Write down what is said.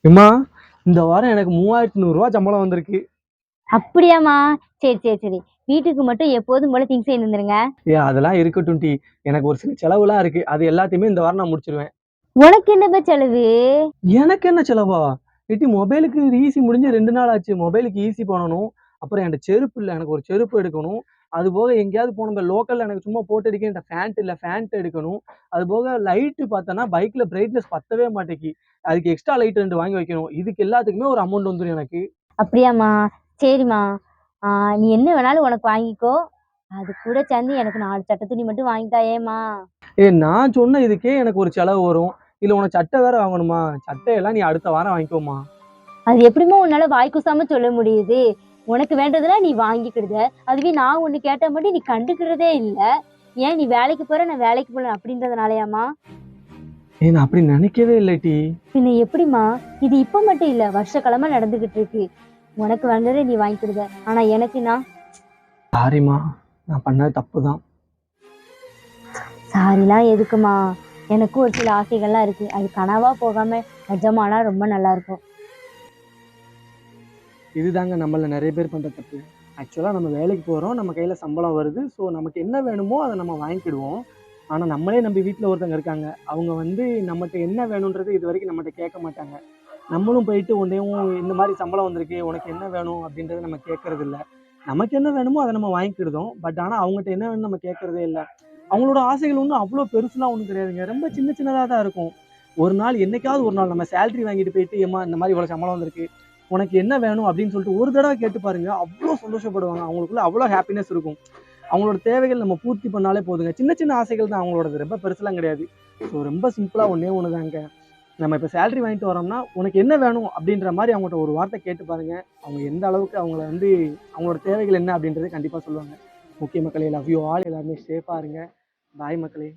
எம்மா, இந்த வாரம் எனக்கு 3100 சம்பளம் வந்திருக்கு. அப்படியாம்மா? சரி, சரி, சரி. வீட்டுக்கு மட்டும் எப்போதும் போல திங்ஸ் வாங்கிட்டு வந்துருங்க. அதெல்லாம் இருக்கட்டும் டி. எனக்கு ஒரு சில செலவுலாம் இருக்கு. அது எல்லாத்தையுமே இந்த வாரம் நான் முடிச்சுருவேன். உனக்கு என்னப்பா செலவு? எனக்கு என்ன செலவா? ஏட்டி மொபைலுக்கு ஈசி முடிஞ்சு 2 நாள் ஆச்சு. மொபைலுக்கு ஈசி பண்ணணும். அப்புறம் என்ட்ட செருப்பு இல்ல. எனக்கு ஒரு செருப்பு எடுக்கணும். அதுபோக எங்கேயாவது போணும் லோக்கல்ல எனக்கு சும்மா போட்டு அடிக்க என்ட்ட ஃபேண்ட் இல்ல. ஃபேண்ட் எடுக்கணும். அதுபோக லைட்டு பார்த்தேன்னா, பைக்ல பிரைட்னஸ் பத்தவே மாட்டேங்கி. அதுக்கு எக்ஸ்ட்ரா லைட் 2 வாங்கி வைக்கணும். இதுக்கு எல்லாத்துக்குமே ஒரு அமௌண்ட் வந்துரும் எனக்கு. அப்படியாம்மா? சரிம்மா. ஆ நீ என்ன வேணாலும் உனக்கு வாங்கிக்கோ. அது கூட சேர்ந்து எனக்கு 4 சட்ட துணி மட்டும் வாங்கி தாயேம்மா. நான் சொன்ன இதுக்கே எனக்கு ஒரு செலவு வரும். இதுல உனக்கு சட்டை வேற வாங்கணுமா? சட்டையெல்லாம் நீ அடுத்த வாரம் வாங்கிக்கோமா. அது எப்படிம்மா உன்னால வாய் கூசாம சொல்ல முடியுது? உனக்கு வேண்டதெல்லாம் நீ வாங்கிக்கிடுத. அதுவே நான் ஒண்ணு கேட்டா மட்டும் நீ கண்டுக்கிறதே இல்ல. ஏன் நீ வேலைக்கு போற, நான் வேலைக்கு போல அப்படின்றதுனாலயாம்மா? நான் அப்படி நினைக்கவே இல்லடி. பின்ன எப்படிம்மா? இது இப்ப மட்டும் இல்ல. வருஷகாலமா நடந்துகிட்டு இருக்கு. உனக்கு வந்ததை நீ வாங்கிக்கிடுத. ஆனா எனக்குன்னா சாரிம்மா. நான் பண்ணது தப்பு தான். சாரிலாம் எதுக்குமா? எனக்கும் ஒரு சில ஆசைகள்லாம் இருக்கு. அது கனவா போகாம நிஜமானா ரொம்ப நல்லா இருக்கும். இதுதாங்க நம்மள நெறைய பேர் பண்ற தப்பு. ஆக்சுவலா நம்ம வேலைக்கு போறோம். நம்ம கையில சம்பளம் வருது. ஸோ நமக்கு என்ன வேணுமோ அத நம்ம வாங்கிக்கிடுவோம். ஆனா நம்மளே நம்பி வீட்ல ஒருத்தவங்க இருக்காங்க. அவங்க வந்து நம்மட்ட என்ன வேணும்ன்றது இதுவரைக்கும் நம்மட்ட கேட்க மாட்டாங்க. நம்மளும் போயிட்டு உடனேயும் இந்த மாரி சம்பளம் வந்திருக்கு. உனக்கு என்ன வேணும்? அப்படின்றத நம்ம கேட்கறதில்ல. நமக்கு என்ன வேணுமோ அத நம்ம வாங்கிக்கிடுதோம். பட் ஆனா அவங்கட்ட என்ன வேணும்னு நம்ம கேட்கறதே இல்ல. அவங்களோட ஆசைகள் ஒண்ணும் அவ்ளோ பெருசுலாம் ஒண்ணும் கிடையாதுங்க. ரொம்ப சின்ன சின்னதா தான் இருக்கும். ஒரு நாள் என்னைக்காவது ஒரு நாள் நம்ம சேலரி வாங்கிட்டு போயிட்டு, "ஏம்மா இந்த மாரி இவ்வளோ சம்பளம் வந்திருக்கு. உனக்கு என்ன வேணும்?" அப்படின்னு சொல்லிட்டு ஒரு தடவ கேட்டு பாருங்க. அவ்ளோ சந்தோஷப்படுவாங்க. அவங்களுக்குள்ள அவ்ளோ ஹாப்பினஸ் இருக்கும். அவங்களோட தேவைகள் நம்ம பூர்த்தி பண்ணாலே போதுங்க. சின்ன சின்ன ஆசைகள் தான் அவங்களோடது. ரொம்ப பெருசுலாம் கிடையாது. ஸோ ரொம்ப சிம்பிளா ஒண்ணே ஒண்ணு தாங்க. நம்ம இப்ப சேலரி வாங்கிட்டு வரோம்னா, "உனக்கு என்ன வேணும்?" அப்படின்ற மாரி அவங்கட்ட ஒரு வார்த்தை கேட்டு பாருங்க. அவங்க எந்த அளவுக்கு அவங்கள வந்து அவங்களோட தேவைகள் என்ன அப்படின்றத கண்டிப்பா சொல்லுவாங்க. ஓகே மக்களே. Love you all. எல்லாருமே சேஃபா இருங்க. பாய் மக்களே.